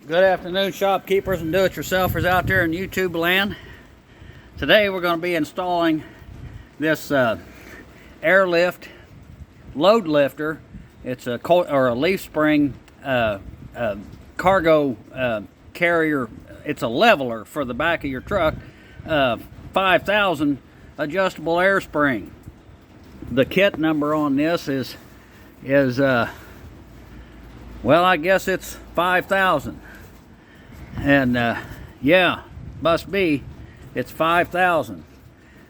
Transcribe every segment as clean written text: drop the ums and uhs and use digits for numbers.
Good afternoon, shopkeepers and do-it-yourselfers out there in YouTube land. Today we're going to be installing this airlift load lifter. It's a leaf spring cargo carrier. It's a leveler for the back of your truck. 5,000 adjustable air spring. The kit number on this is well, I guess it's 5,000. And yeah, must be. It's 5,000.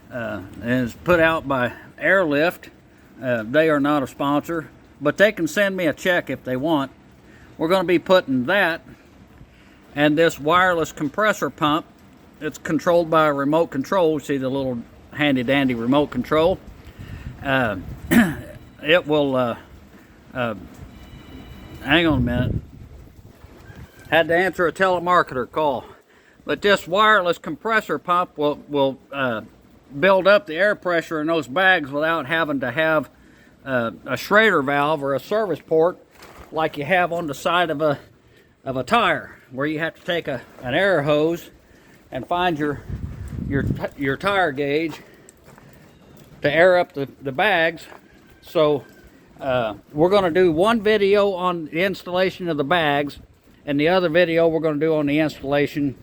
And it's put out by Airlift. They are not a sponsor, but they can send me a check if they want. We're going to be putting that and this wireless compressor pump. It's controlled by a remote control. See the little handy dandy remote control. It will hang on a minute. Had to answer a telemarketer call. But this wireless compressor pump will build up the air pressure in those bags without having to have a Schrader valve or a service port like you have on the side of a tire, where you have to take an air hose and find your tire gauge to air up the bags. So we're going to do one video on the installation of the bags, and the other video we're going to do on the installation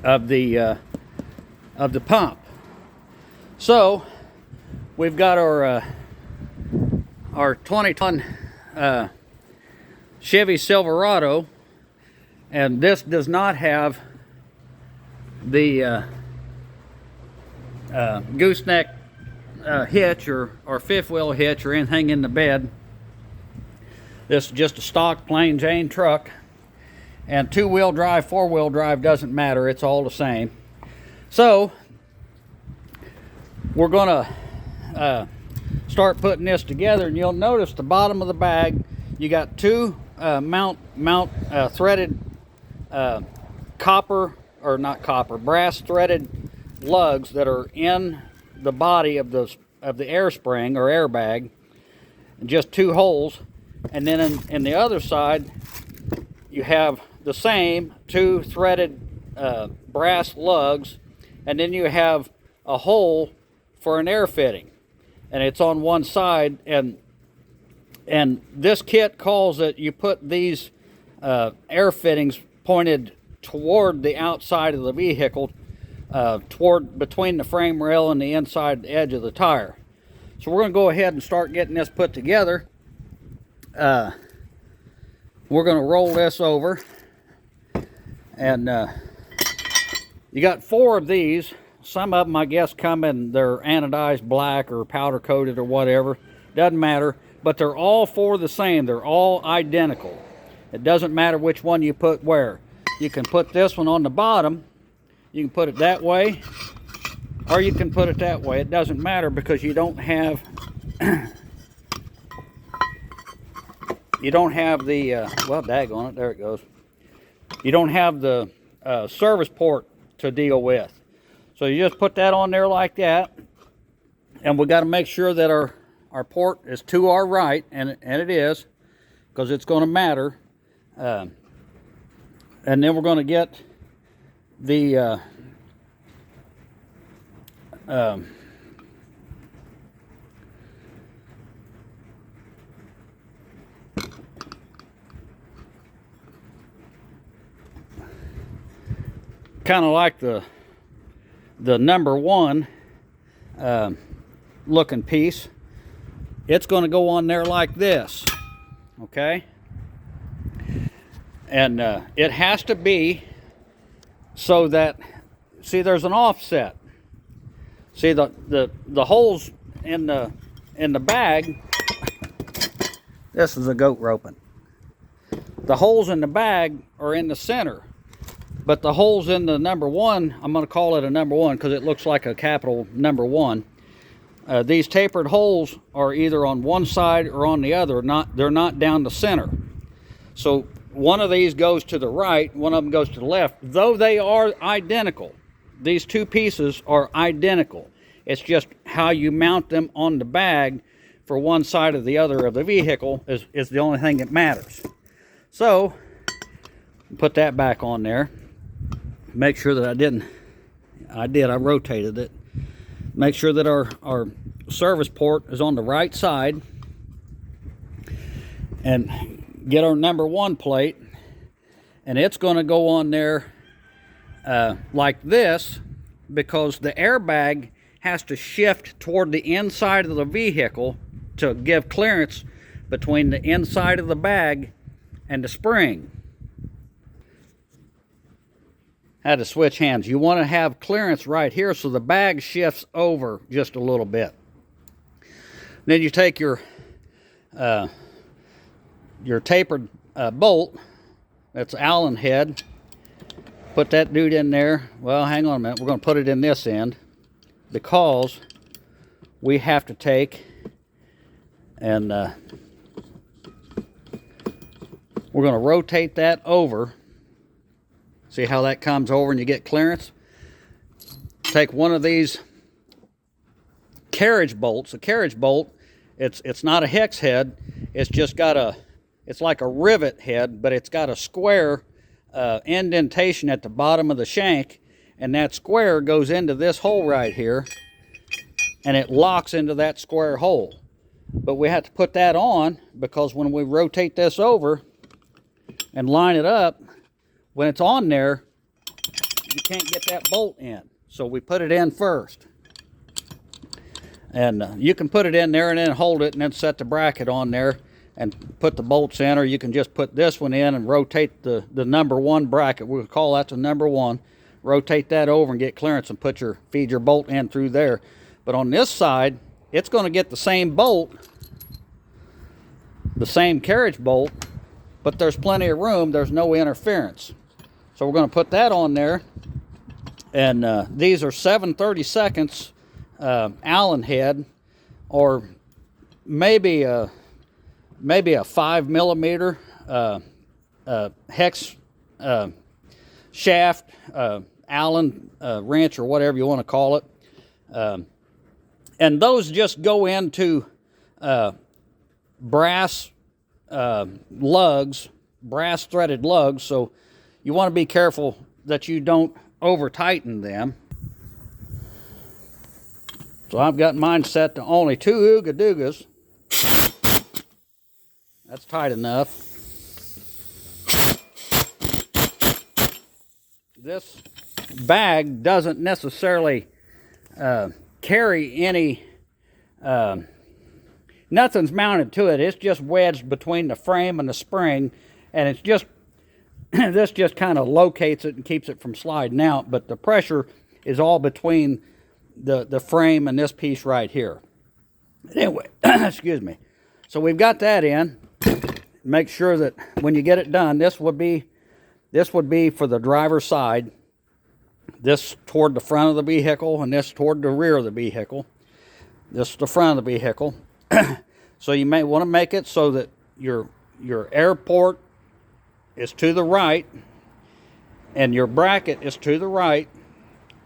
of the pump. So we've got our 20-ton Chevy Silverado, and this does not have the gooseneck hitch or fifth wheel hitch or anything in the bed. This is just a stock plain Jane truck, and two-wheel drive, four-wheel drive doesn't matter, it's all the same. So we're gonna start putting this together, and you'll notice the bottom of the bag you got two threaded brass threaded lugs that are in the body of the air spring or airbag, and just two holes. And then in the other side you have the same two threaded brass lugs, and then you have a hole for an air fitting, and it's on one side. And this kit calls it, you put these air fittings pointed toward the outside of the vehicle, toward between the frame rail and the inside edge of the tire. So we're going to go ahead and start getting this put together. We're going to roll this over, and you got four of these. Some of them, I guess, come in, they're anodized black or powder coated or whatever, doesn't matter, but they're all four the same. They're all identical. It doesn't matter which one you put where. You can put this one on the bottom, you can put it that way, or you can put it that way. It doesn't matter, because you don't have the well, daggone it, there it goes. You don't have the service port to deal with. So you just put that on there like that, and we got to make sure that our port is to our right, and it is, because it's going to matter. And then we're going to get the kind of like the number one looking piece. It's going to go on there like this, okay? And it has to be so that, see, there's an offset. See the holes in the bag. This is a goat roping. The holes in the bag are in the center, but the holes in the number one, I'm going to call it a number one because it looks like a capital number one. These tapered holes are either on one side or on the other. They're not down the center. So one of these goes to the right, one of them goes to the left. Though they are identical, these two pieces are identical. It's just how you mount them on the bag for one side or the other of the vehicle is the only thing that matters. So Put that back on there. Make sure that I rotated it. Make sure that our service port is on the right side, and get our number 1 plate, and it's going to go on there like this, because the airbag has to shift toward the inside of the vehicle to give clearance between the inside of the bag and the spring. Had to switch hands. You want to have clearance right here so the bag shifts over just a little bit. Then you take your tapered bolt, that's Allen head, put that dude in there. Well, hang on a minute, we're going to put it in this end, because we have to take and we're going to rotate that over. See how that comes over and you get clearance? Take one of these carriage bolts. A carriage bolt, it's not a hex head. It's just got it's like a rivet head, but it's got a square indentation at the bottom of the shank, and that square goes into this hole right here, and it locks into that square hole. But we have to put that on, because when we rotate this over and line it up, when it's on there, you can't get that bolt in. So we put it in first. And you can put it in there and then hold it and then set the bracket on there and put the bolts in, or you can just put this one in and rotate the number 1 bracket. We'll call that the number 1. Rotate that over and get clearance and feed your bolt in through there. But on this side, it's going to get the same bolt, the same carriage bolt, but there's plenty of room. There's no interference. So we're going to put that on there, and these are 7/32 Allen head, or maybe a 5mm hex shaft, Allen wrench, or whatever you want to call it, and those just go into brass lugs, brass threaded lugs, so you want to be careful that you don't over tighten them. So I've got mine set to only 2 Ooga Doogas. That's tight enough. This bag doesn't necessarily carry any, nothing's mounted to it. It's just wedged between the frame and the spring, and it's just this just kind of locates it and keeps it from sliding out, but the pressure is all between the frame and this piece right here. Anyway, excuse me. So we've got that in. Make sure that when you get it done, this would be for the driver's side, this toward the front of the vehicle, and this toward the rear of the vehicle. This is the front of the vehicle. So you may want to make it so that your air port is to the right, and your bracket is to the right,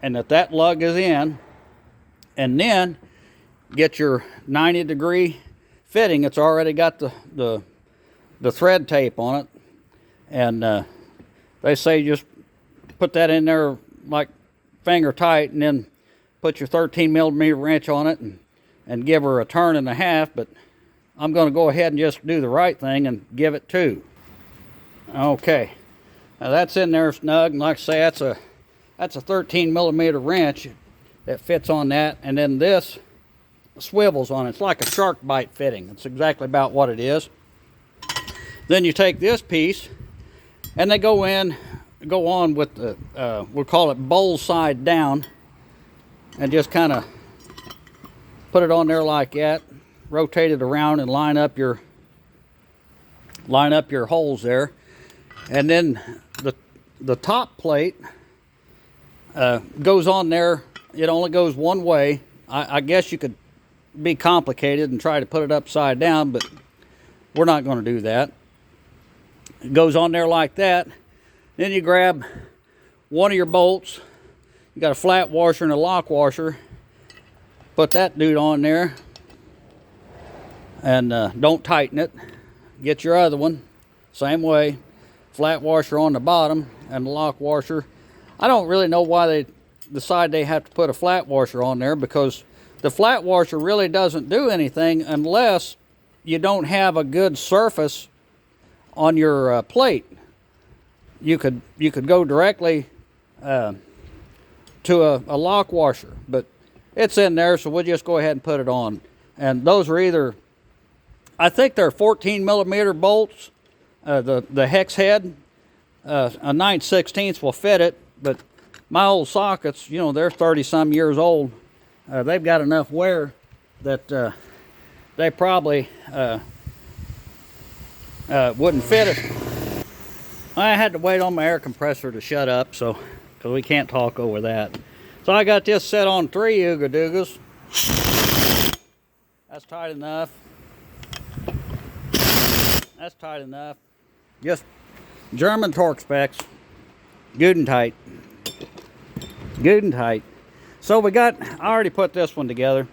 and that lug is in, and then get your 90-degree fitting. It's already got the thread tape on it, and they say just put that in there like finger tight, and then put your 13mm wrench on it and give her a turn and a half. But I'm going to go ahead and just do the right thing and give it 2. Okay, now that's in there snug, and like I say, that's a 13mm wrench that fits on that, and then this swivels on it. It's like a shark bite fitting. That's exactly about what it is. Then you take this piece, and they go on with the we'll call it bowl side down, and just kind of put it on there like that. Rotate it around and line up your holes there. And then the top plate goes on there. It only goes one way. I guess you could be complicated and try to put it upside down, but we're not going to do that. It goes on there like that. Then you grab one of your bolts. You got a flat washer and a lock washer. Put that dude on there, and don't tighten it. Get your other one, same way. flat washer on the bottom and the lock washer. I don't really know why they decide they have to put a flat washer on there, because the flat washer really doesn't do anything unless you don't have a good surface on your plate. You could go directly to a lock washer, but it's in there, so we'll just go ahead and put it on. And those are either, I think they're 14 millimeter bolts, the hex head. A 9/16 will fit it, but my old sockets, you know, they're 30 some years old. They've got enough wear that they probably wouldn't fit it. I had to wait on my air compressor to shut up, so because we can't talk over that. So I got this set on 3 Ooga Doogas. That's tight enough. That's tight enough. Just German torque specs. Good and tight. Good and tight. So we got, I already put this one together.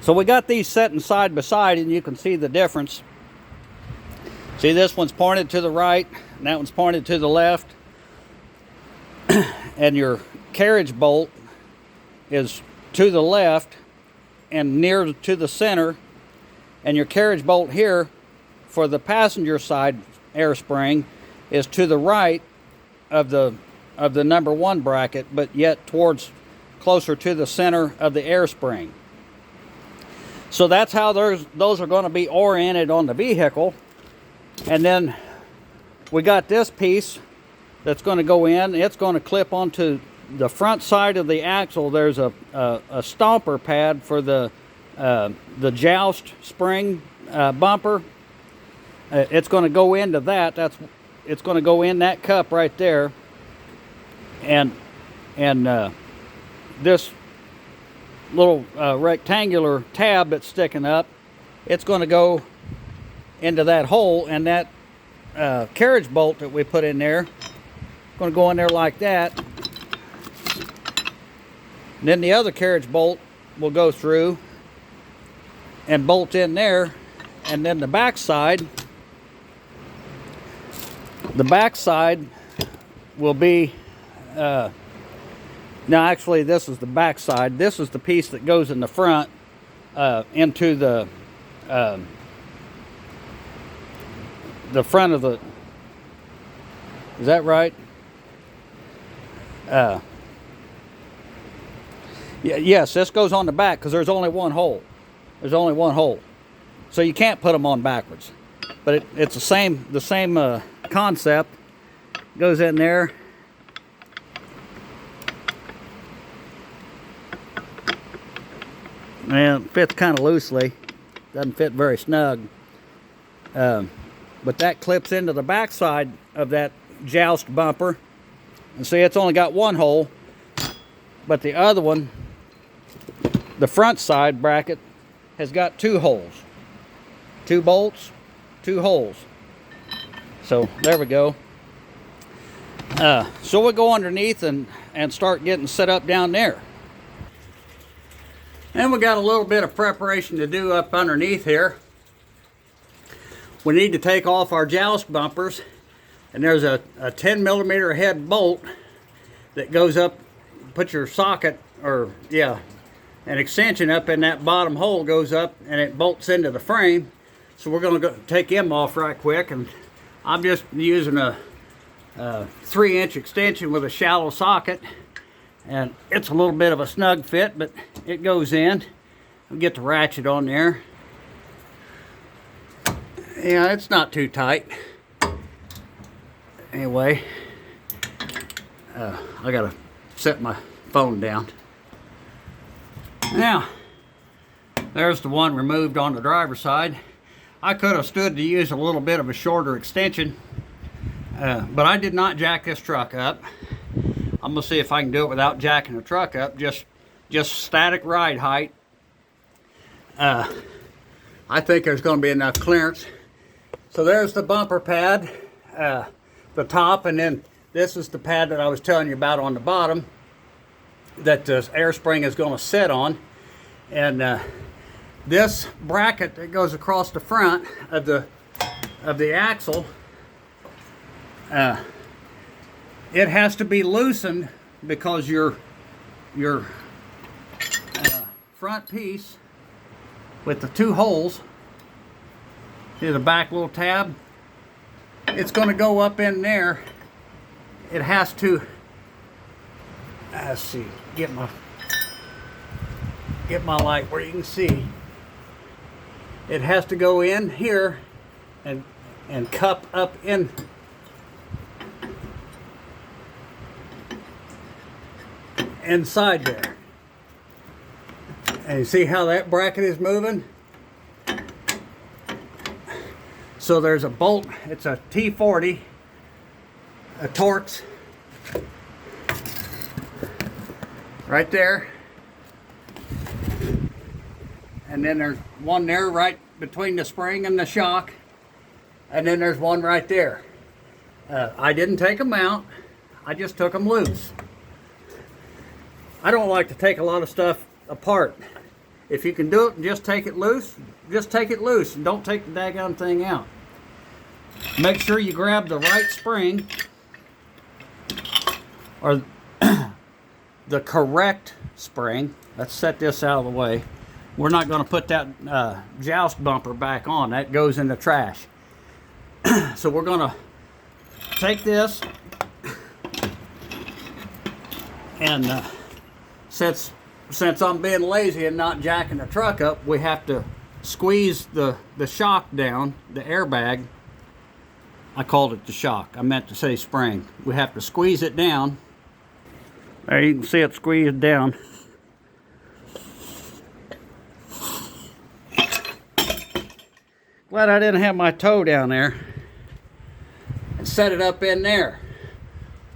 So we got these setting side by side, and you can see the difference. See, this one's pointed to the right, and that one's pointed to the left. And your carriage bolt is to the left and near to the center. And your carriage bolt here for the passenger side air spring is to the right of the number 1 bracket, but yet towards closer to the center of the air spring. So that's how those are going to be oriented on the vehicle. And then we got this piece that's going to go in. It's going to clip onto the front side of the axle. There's a stomper pad for the joust spring bumper. It's going to go into that. It's going to go in that cup right there. And this little rectangular tab that's sticking up, it's going to go into that hole, and that carriage bolt that we put in there, going to go in there like that. And then the other carriage bolt will go through and bolt in there, and then the back side will be now actually this is the back side. This is the piece that goes in the front into the front of the, is that right? Yes, this goes on the back because there's only one hole. There's only one hole, so you can't put them on backwards. But it's the same concept. Goes in there. And it fits kind of loosely. Doesn't fit very snug. But that clips into the back side of that joust bumper. And see, it's only got one hole. But the other one, the front side bracket, has got 2 holes. 2 bolts, 2 holes. So there we go. So we'll go underneath and start getting set up down there. And we got a little bit of preparation to do up underneath here. We need to take off our joust bumpers, and there's a 10 millimeter head bolt that goes up. Put your socket, or an extension up in that bottom hole, goes up and it bolts into the frame. So we're going to go take him off right quick, and I'm just using a 3-inch extension with a shallow socket, and it's a little bit of a snug fit, but it goes in. We'll get the ratchet on there. Yeah, it's not too tight. Anyway, I gotta set my phone down. Now, there's the one removed on the driver's side. I could have stood to use a little bit of a shorter extension, but I did not jack this truck up. I'm gonna see if I can do it without jacking the truck up, just static ride height. I think there's gonna be enough clearance. So there's the bumper pad, the top, and then this is the pad that I was telling you about on the bottom that the air spring is going to sit on. And this bracket that goes across the front of the axle it has to be loosened because your front piece with the two holes, see the back little tab, it's going to go up in there. It has to, let's see, get my light where you can see. It has to go in here and cup up in inside there. And you see how that bracket is moving? So there's a bolt, it's a T40, a Torx, right there. And then there's one there right between the spring and the shock. And then there's one right there. I didn't take them out, I just took them loose. I don't like to take a lot of stuff apart. If you can do it and just take it loose, just take it loose and don't take the daggone thing out. Make sure you grab the right spring or the correct spring. Let's set this out of the way. We're not going to put that joust bumper back on. That goes in the trash. So we're going to take this and since I'm being lazy and not jacking the truck up, we have to squeeze the shock down, the airbag. I called it the shock. I meant to say spring. We have to squeeze it down. There you can see it squeezed down. Glad I didn't have my toe down there. And set it up in there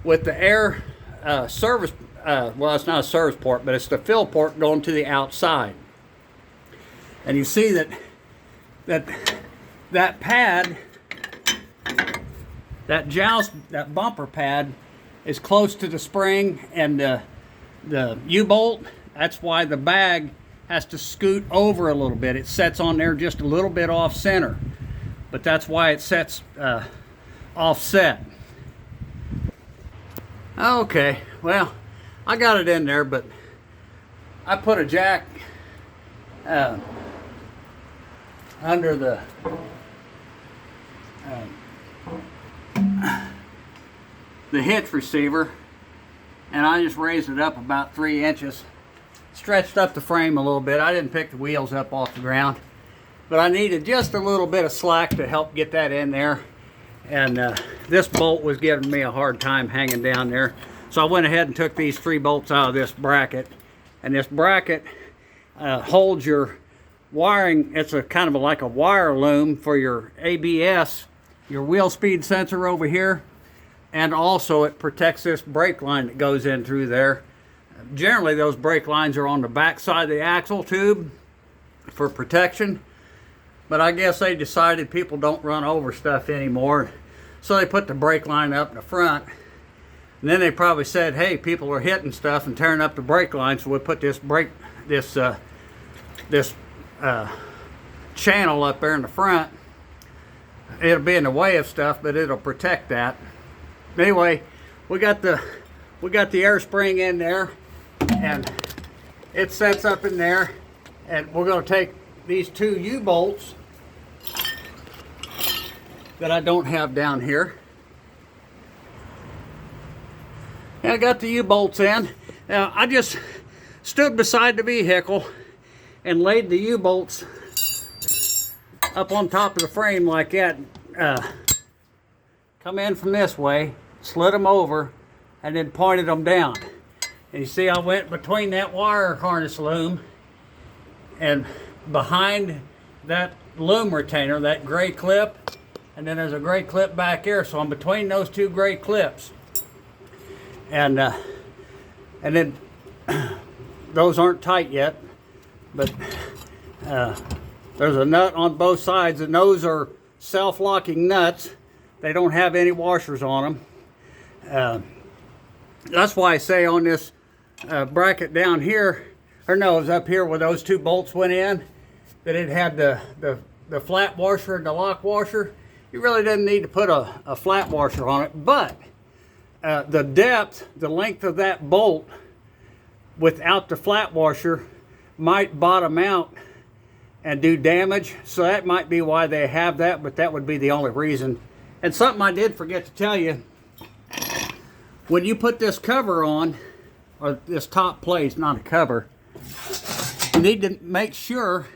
with the air service. Well, it's not a service port, but it's the fill port going to the outside. And you see that pad, that joust, that bumper pad is close to the spring and the U-bolt. That's why the bag has to scoot over a little bit. It sets on there just a little bit off center, but that's why it sets offset. Okay, well, I got it in there, but I put a jack under the hitch receiver, and I just raised it up about 3 inches, stretched up the frame a little bit. I didn't pick the wheels up off the ground, but I needed just a little bit of slack to help get that in there. And this bolt was giving me a hard time hanging down there. So I went ahead and took these 3 bolts out of this bracket. And this bracket holds your wiring. It's a kind of like a wire loom for your ABS, your wheel speed sensor over here. And also it protects this brake line that goes in through there. Generally those brake lines are on the back side of the axle tube for protection. But I guess they decided people don't run over stuff anymore. So they put the brake line up in the front. And then they probably said, hey, people are hitting stuff and tearing up the brake line, so we put this channel up there in the front. It'll be in the way of stuff, but it'll protect that. Anyway, we got the air spring in there, and it sets up in there, and we're going to take these 2 U-bolts that I don't have down here. And I got the U-bolts in. Now I just stood beside the vehicle and laid the U-bolts up on top of the frame like that. Come in from this way, slid them over, and then pointed them down. And you see I went between that wire harness loom and behind that loom retainer, that gray clip, and then there's a gray clip back here, so I'm between those 2 gray clips. And then those aren't tight yet, but there's a nut on both sides, and those are self-locking nuts. They don't have any washers on them. That's why I say on this bracket down here, or no, it was up here where those 2 bolts went in, that it had the flat washer and the lock washer. you really didn't need to put a flat washer on it, but the depth, the length of that bolt without the flat washer might bottom out and do damage. So that might be why they have that, but that would be the only reason. And something I did forget to tell you, when you put this cover on, or this top plate, not a cover, you need to make sure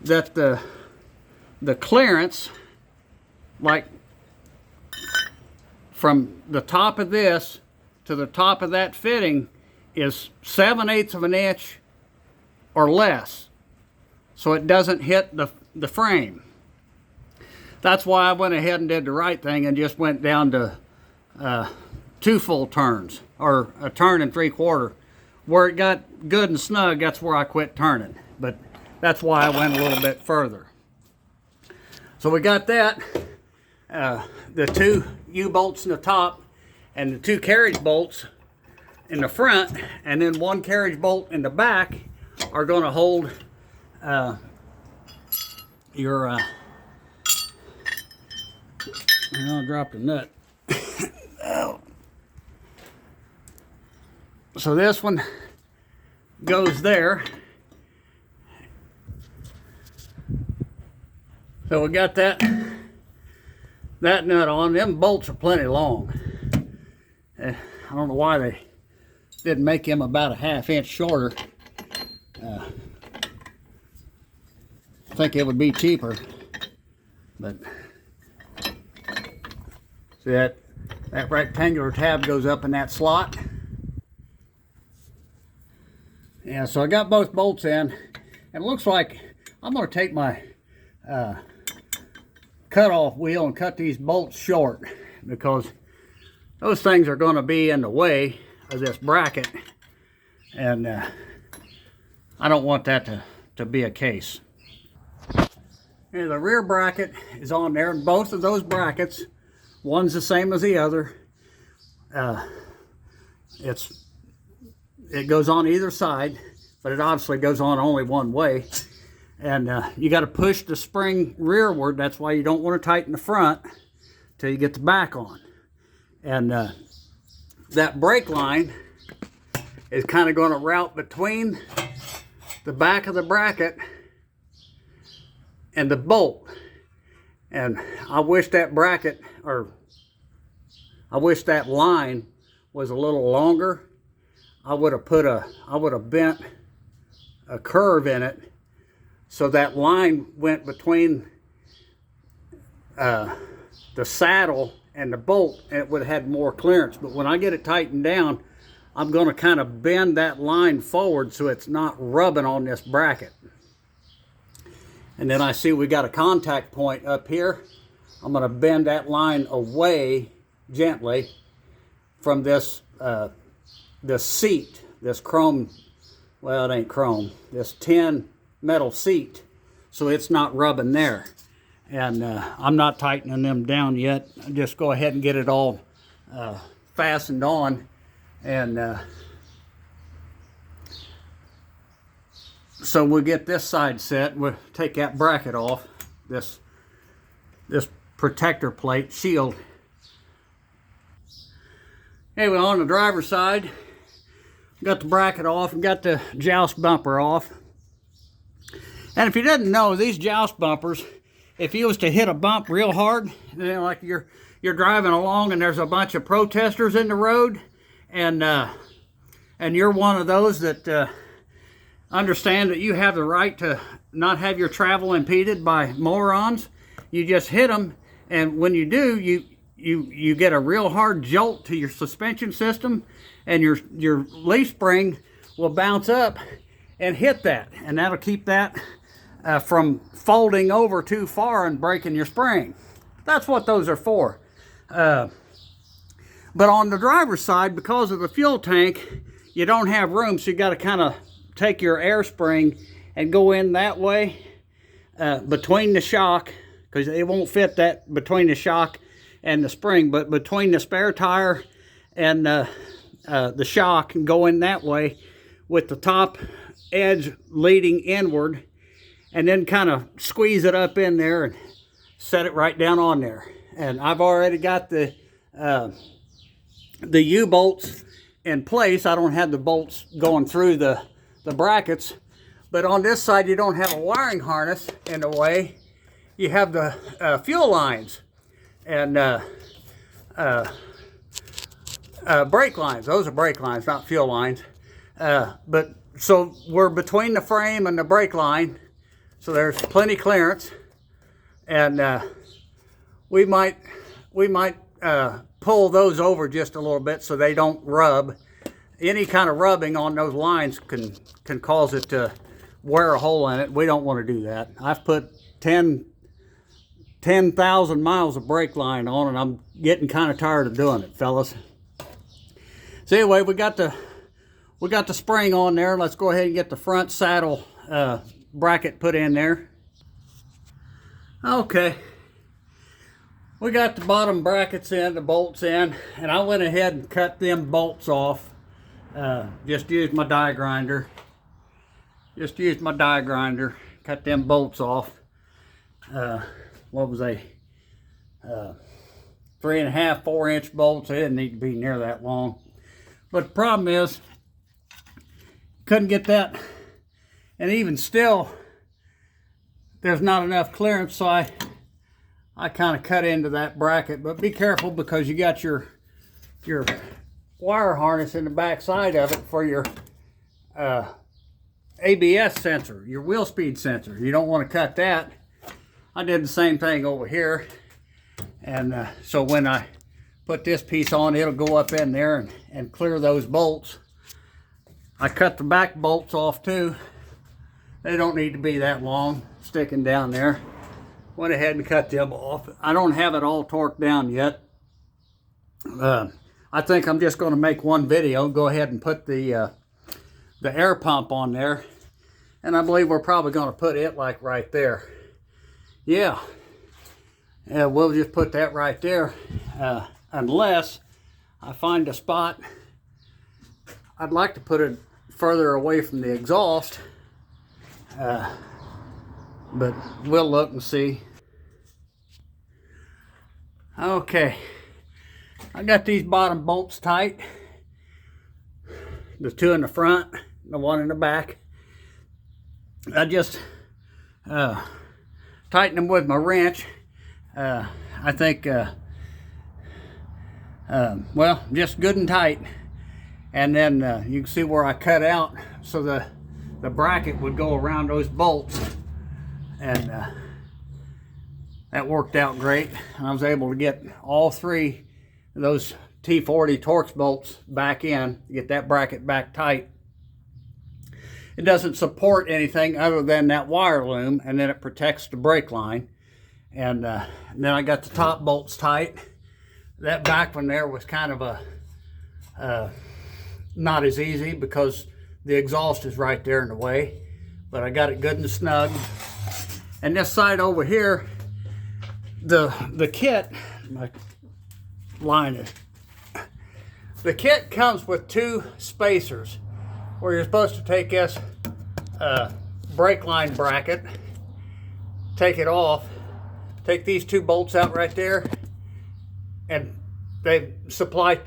that the clearance, like from the top of this to the top of that fitting, is 7/8 of an inch or less, so it doesn't hit the frame. That's why I went ahead and did the right thing and just went down to 2 full turns, or a turn and 3/4. Where it got good and snug, that's where I quit turning. But that's why I went a little bit further. So we got that. The 2 U-bolts in the top and the 2 carriage bolts in the front, and then 1 carriage bolt in the back are going to hold your I dropped a nut. Oh. So this one goes there. So we got that nut on. Them bolts are plenty long. I don't know why they didn't make him about a 1/2 inch shorter. I think it would be cheaper, but see that rectangular tab goes up in that slot. Yeah, so I got both bolts in, and it looks like I'm going to take my cut-off wheel and cut these bolts short, because those things are going to be in the way of this bracket, and I don't want that to be a case. And the rear bracket is on there, and both of those brackets, one's the same as the other. It goes on either side, but it obviously goes on only one way. And you got to push the spring rearward. That's why you don't want to tighten the front till you get the back on. And that brake line is kind of going to route between the back of the bracket and the bolt. And I wish that bracket, or I wish that line was a little longer. I would have bent a curve in it so that line went between the saddle and the bolt, and it would have had more clearance. But when I get it tightened down, I'm going to kind of bend that line forward so it's not rubbing on this bracket. And then I see we got a contact point up here. I'm going to bend that line away gently from this seat, this chrome, well, it ain't chrome, this tin metal seat, so it's not rubbing there. And I'm not tightening them down yet. I'll just go ahead and get it all fastened on. And so we'll get this side set. We'll take that bracket off, this protector plate, shield. Anyway, on the driver's side, got the bracket off and got the joust bumper off. And if you didn't know, these joust bumpers, if you was to hit a bump real hard, like you're driving along and there's a bunch of protesters in the road, and you're one of those that understand that you have the right to not have your travel impeded by morons, you just hit them, and when you do, you get a real hard jolt to your suspension system, and your leaf spring will bounce up and hit that, and that'll keep that from folding over too far and breaking your spring. That's what those are for. But on the driver's side, because of the fuel tank, you don't have room, so you got to kind of take your air spring and go in that way between the shock, because it won't fit that between the shock and the spring, but between the spare tire and the shock, and go in that way with the top edge leading inward, and then kind of squeeze it up in there and set it right down on there. And I've already got the U-bolts in place. I don't have the bolts going through the brackets, but on this side you don't have a wiring harness in the way. You have the fuel lines and brake lines. Those are brake lines, not fuel lines. But so we're between the frame and the brake line, so there's plenty clearance, and we might pull those over just a little bit so they don't rub. Any kind of rubbing on those lines can cause it to wear a hole in it. We don't want to do that. I've put 10,000 miles of brake line on, and I'm getting kind of tired of doing it, fellas. So anyway, we got the spring on there. Let's go ahead and get the front saddle bracket put in there. Okay, we got the bottom brackets in, the bolts in, and I went ahead and cut them bolts off. Just used my die grinder. Cut them bolts off. What was they? 3.5, 4-inch bolts. They didn't need to be near that long. But the problem is, couldn't get that, and even still, there's not enough clearance, so I kind of cut into that bracket. But be careful, because you got your wire harness in the back side of it for your ABS sensor, your wheel speed sensor. You don't want to cut that. I did the same thing over here, and so when I put this piece on, it'll go up in there and clear those bolts. I cut the back bolts off too. They don't need to be that long, sticking down there. Went ahead and cut them off. I don't have it all torqued down yet. I think I'm just going to make one video, go ahead and put the air pump on there, and I believe we're probably going to put it like right there. Yeah, we'll just put that right there, unless I find a spot. I'd like to put it further away from the exhaust, but we'll look and see. Okay, I got these bottom bolts tight, the two in the front, the one in the back. I just tighten them with my wrench. I think well, just good and tight. And then you can see where I cut out, so the bracket would go around those bolts, and that worked out great. And I was able to get all three of those T40 Torx bolts back in, get that bracket back tight. It doesn't support anything other than that wire loom, and then it protects the brake line. And then I got the top bolts tight. That back one there was kind of a not as easy, because the exhaust is right there in the way, but I got it good and snug. And this side over here, the kit, my line is, the kit comes with two spacers where you're supposed to take this brake line bracket, take it off, take these two bolts out right there, and they supply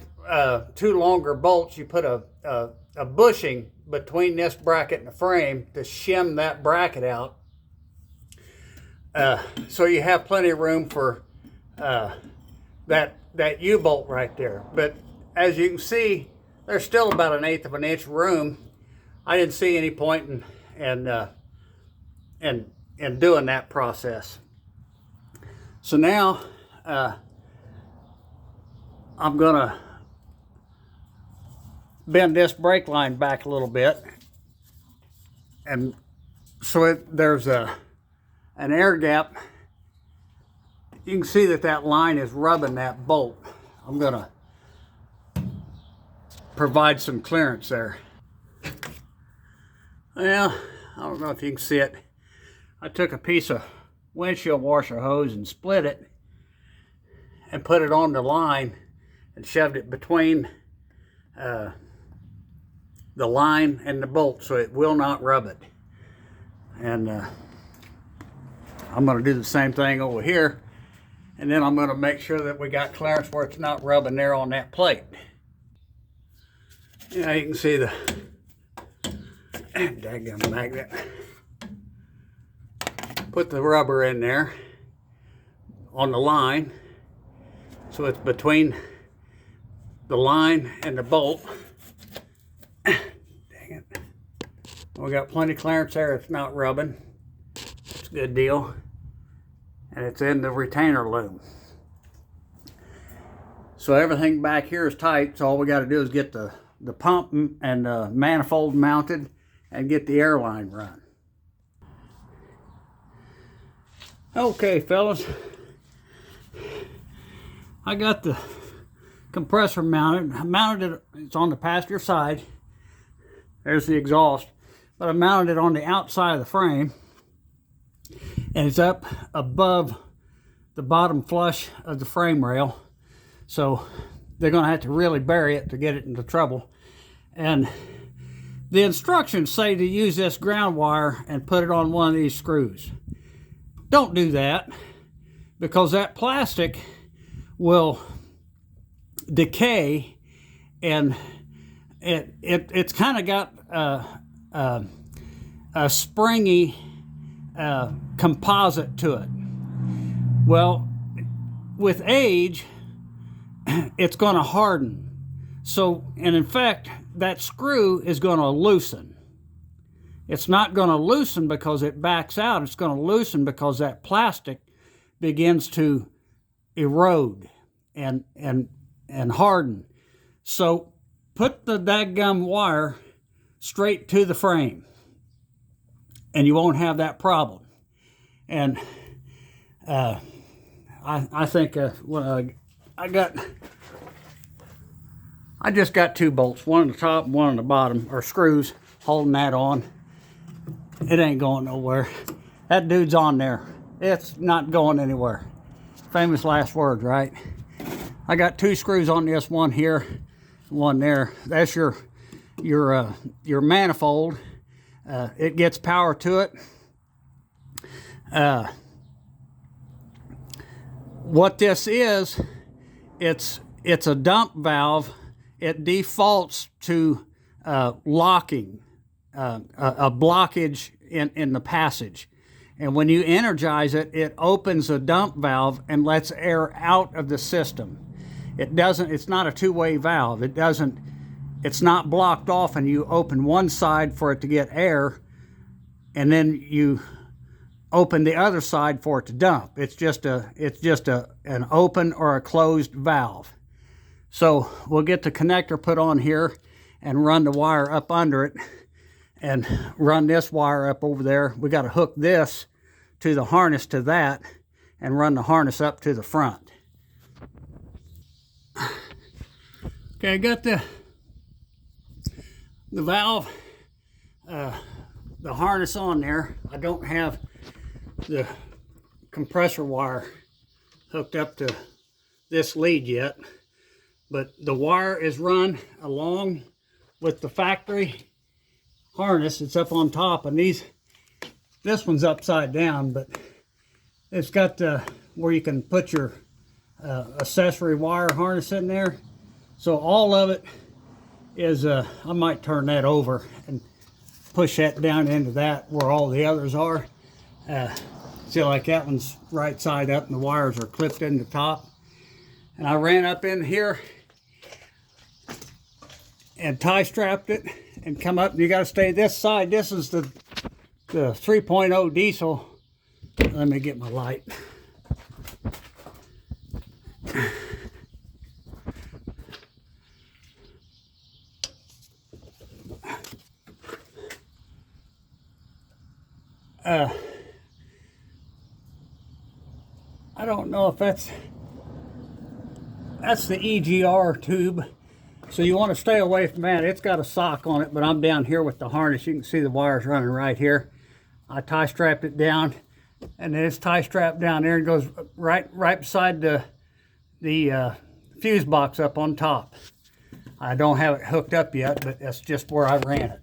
two longer bolts. You put a bushing between this bracket and the frame to shim that bracket out, so you have plenty of room for that U-bolt right there. But as you can see, there's still about 1/8 of an inch room. I didn't see any point in doing that process. So now I'm gonna bend this brake line back a little bit, and so there's an air gap. You can see that line is rubbing that bolt. I'm gonna provide some clearance there. Well, I don't know if you can see it. I took a piece of windshield washer hose and split it and put it on the line and shoved it between the line and the bolt, so it will not rub it. And I'm going to do the same thing over here, and then I'm going to make sure that we got clearance where it's not rubbing there on that plate. Yeah, you can see the daggum magnet. Put the rubber in there on the line, so it's between the line and the bolt. Dang it. We got plenty of clearance there. It's not rubbing. It's a good deal. And it's in the retainer loom. So everything back here is tight, so all we got to do is get the pump and the manifold mounted and get the air line run. Okay, fellas, I got the compressor mounted. I mounted it, it's on the passenger side. There's the exhaust, but I mounted it on the outside of the frame, and it's up above the bottom flush of the frame rail. So they're going to have to really bury it to get it into trouble. And the instructions say to use this ground wire and put it on one of these screws. Don't do that, because that plastic will decay, and it's kind of got a springy composite to it. Well, with age, it's going to harden. So, and in fact, that screw is going to loosen. It's not going to loosen because it backs out. It's going to loosen because that plastic begins to erode and harden. So put the dadgum wire straight to the frame, and you won't have that problem. And I think I just got two bolts, one on the top and one on the bottom, or screws holding that on. It ain't going nowhere. That dude's on there. It's not going anywhere. Famous last words, right? I got two screws on this, one here, one there. That's your manifold. It gets power to it. What this is, it's a dump valve. It defaults to locking, a blockage in the passage. And when you energize it, it opens a dump valve and lets air out of the system. It's not a two-way valve. It's not blocked off and you open one side for it to get air, and then you open the other side for it to dump. It's just an open or a closed valve. So we'll get the connector put on here and run the wire up under it and run this wire up over there. We got to hook this to the harness to that and run the harness up to the front. Okay, I got the valve, the harness on there. I don't have the compressor wire hooked up to this lead yet, but the wire is run along with the factory harness. It's up on top, and this one's upside down, but it's got where you can put your accessory wire harness in there. So all of it is, I might turn that over and push that down into that where all the others are. See, like that one's right side up and the wires are clipped in the top. And I ran up in here and tie strapped it and come up, and you got to stay this side. This is the 3.0 diesel. Let me get my light. I don't know if that's the EGR tube. So you want to stay away from that. It's got a sock on it, but I'm down here with the harness. You can see the wires running right here. I tie strapped it down, and then it's tie strapped down there and goes right beside the fuse box up on top. I don't have it hooked up yet, but that's just where I ran it.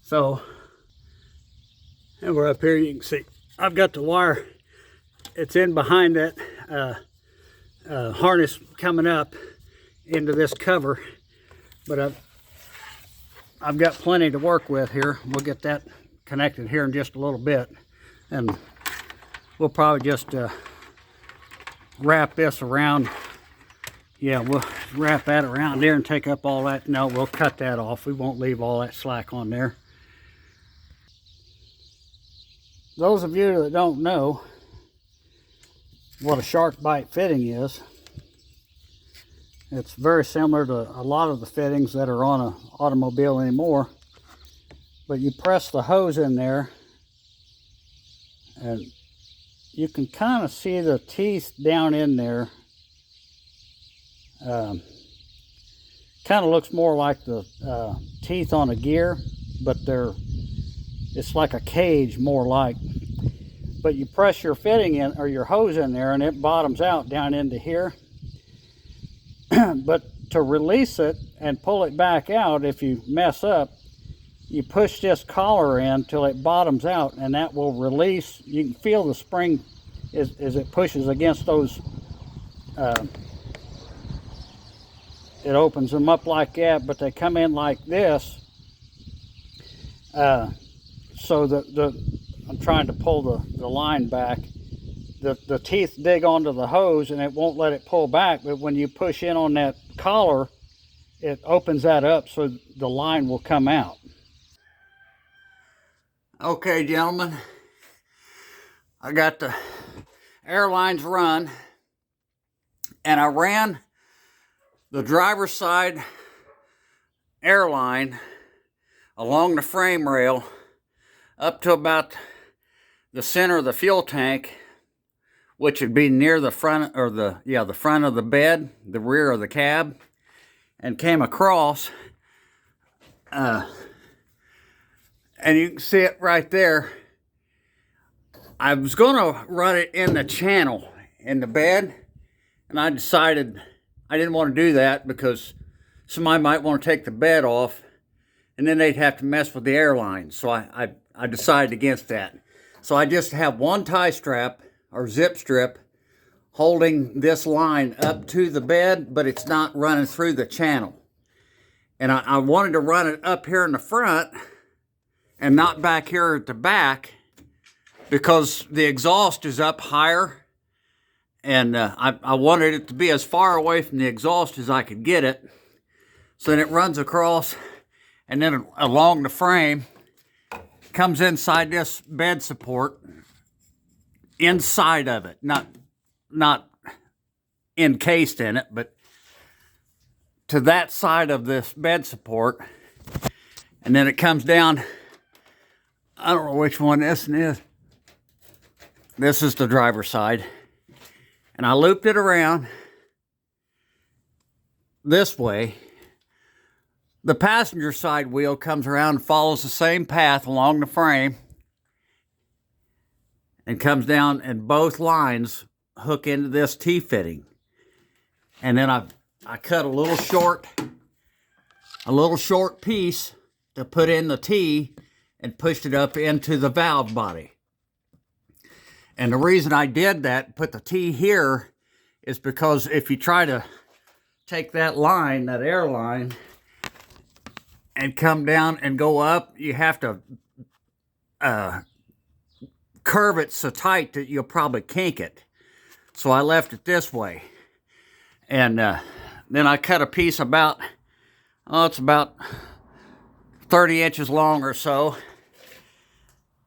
So, and we're up here, you can see I've got the wire, it's in behind that harness coming up into this cover, but I've got plenty to work with here. We'll get that connected here in just a little bit, and we'll probably just wrap this around. Yeah, we'll wrap that around there and take up all that. No, we'll cut that off. We won't leave all that slack on there. Those of you that don't know what a shark bite fitting is, it's very similar to a lot of the fittings that are on an automobile anymore. But you press the hose in there, and you can kind of see the teeth down in there. Kind of looks more like the teeth on a gear, but it's like a cage more like. But you press your fitting in, or your hose in there, and it bottoms out down into here. But to release it and pull it back out, if you mess up, you push this collar in till it bottoms out, and that will release. You can feel the spring as it pushes against those. It opens them up like that, but they come in like this. So I'm trying to pull the line back. The teeth dig onto the hose and it won't let it pull back, but when you push in on that collar, it opens that up so the line will come out. Okay, gentlemen, I got the air lines run, and I ran the driver's side air line along the frame rail up to about the center of the fuel tank, which would be near the front, or the front of the bed, the rear of the cab, and came across, and you can see it right there. I was going to run it in the channel in the bed, and I decided I didn't want to do that because somebody might want to take the bed off, and then they'd have to mess with the airline. So I decided against that. So I just have one tie strap or zip strip holding this line up to the bed, but it's not running through the channel. And I wanted to run it up here in the front and not back here at the back, because the exhaust is up higher, and I wanted it to be as far away from the exhaust as I could get it. So then it runs across, and then along the frame, comes inside this bed support, inside of it, not encased in it, but to that side of this bed support. And then it comes down, I don't know which one this is. This is the driver's side. And I looped it around this way. The passenger side wheel comes around and follows the same path along the frame and comes down, and both lines hook into this T-fitting. And then I cut a little short piece to put in the T and pushed it up into the valve body. And the reason I did that, put the T here, is because if you try to take that line, that air line, and come down and go up, you have to curve it so tight that you'll probably kink it. So I left it this way. And then I cut a piece about, it's about 30 inches long or so.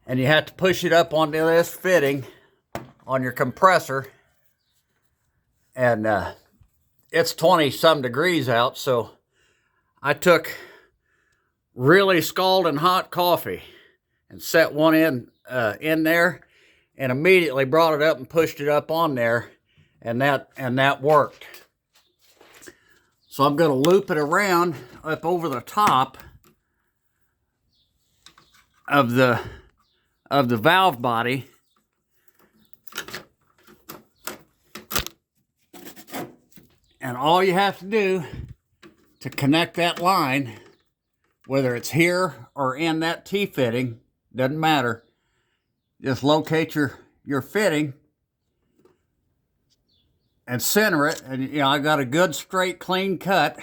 And you have to push it up onto this fitting on your compressor. And it's 20-some degrees out, so I took really scalding hot coffee and set one in there, and immediately brought it up and pushed it up on there, and that worked. So I'm going to loop it around up over the top of the valve body, and all you have to do to connect that line, whether it's here or in that T-fitting, doesn't matter, just locate your fitting and center it. And you know, I got a good straight clean cut.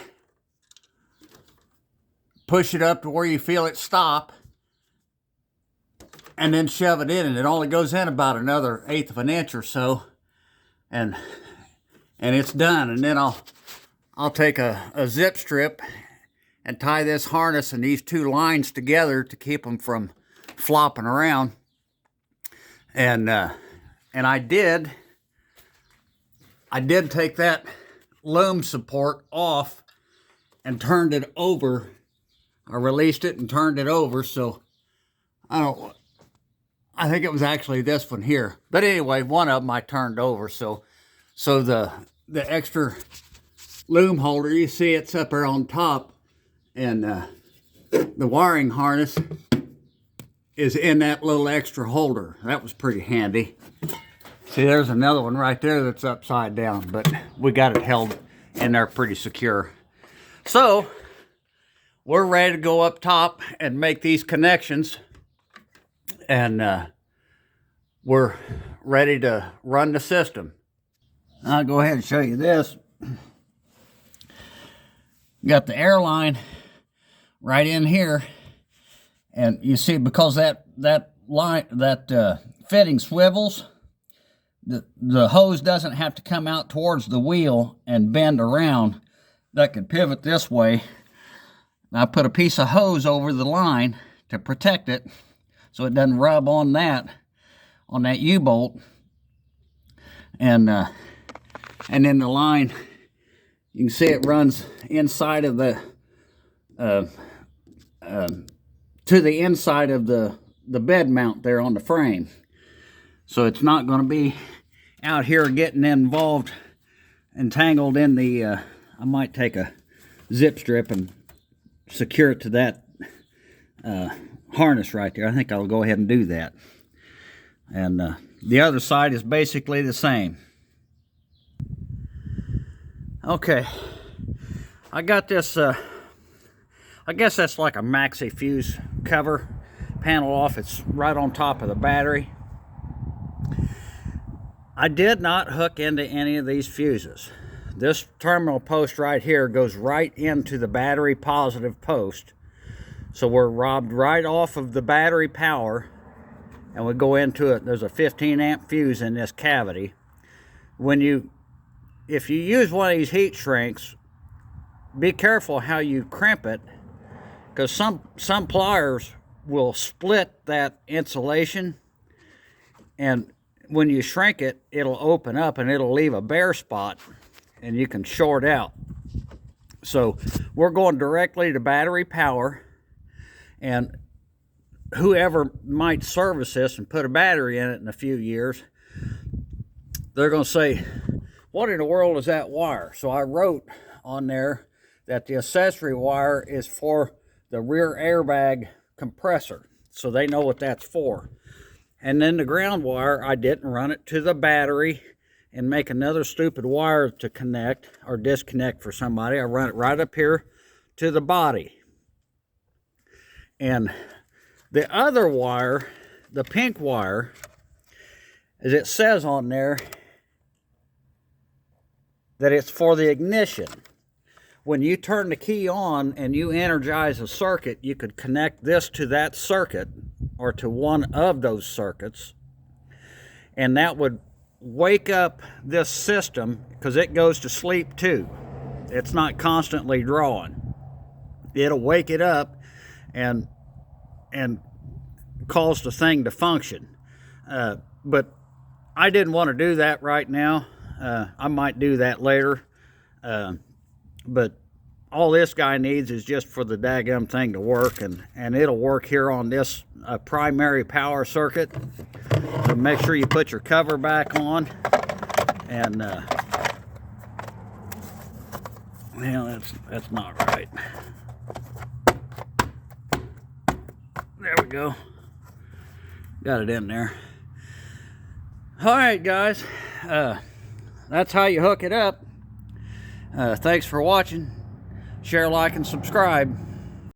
Push it up to where you feel it stop, and then shove it in, and it only goes in about another 1/8 of an inch or so, and it's done. And then I'll take a zip strip and tie this harness and these two lines together to keep them from flopping around. And I did take that loom support off and turned it over. I released it and turned it over, so I think it was actually this one here. But anyway, one of them I turned over, so the extra loom holder, you see it's up there on top, and the wiring harness is in that little extra holder. That was pretty handy. See, there's another one right there that's upside down, but we got it held in there pretty secure. So we're ready to go up top and make these connections, and we're ready to run the system. I'll go ahead and show you this. Got the air line right in here, and you see, because that fitting swivels, the hose doesn't have to come out towards the wheel and bend around. That could pivot this way. I put a piece of hose over the line to protect it so it doesn't rub on that U-bolt. And then the line, you can see it runs inside of the to the inside of the bed mount there on the frame. So it's not going to be out here getting involved, entangled in the, I might take a zip strip and secure it to that harness right there. I think I'll go ahead and do that. And the other side is basically the same. Okay, I got this, I guess that's like a maxi fuse cover panel off. It's right on top of the battery. I did not hook into any of these fuses. This terminal post right here goes right into the battery positive post. So we're robbed right off of the battery power, and we go into it. There's a 15 amp fuse in this cavity. If you use one of these heat shrinks, be careful how you crimp it, because some pliers will split that insulation, and when you shrink it, it'll open up and it'll leave a bare spot, and you can short out. So we're going directly to battery power, and whoever might service this and put a battery in it in a few years, they're going to say, what in the world is that wire? So I wrote on there that the accessory wire is for the rear airbag compressor, so they know what that's for. And then the ground wire, I didn't run it to the battery and make another stupid wire to connect or disconnect for somebody. I run it right up here to the body. And the other wire, the pink wire, as it says on there, that it's for the ignition. When you turn the key on and you energize a circuit, you could connect this to that circuit or to one of those circuits, and that would wake up this system, because it goes to sleep too. It's not constantly drawing. It'll wake it up and cause the thing to function. But I didn't want to do that right now. I might do that later. But all this guy needs is just for the daggum thing to work, and it'll work here on this primary power circuit. So make sure you put your cover back on, and well, that's not right. There we go. Got it in there. All right, guys. That's how you hook it up. Thanks for watching. Share, like, and subscribe.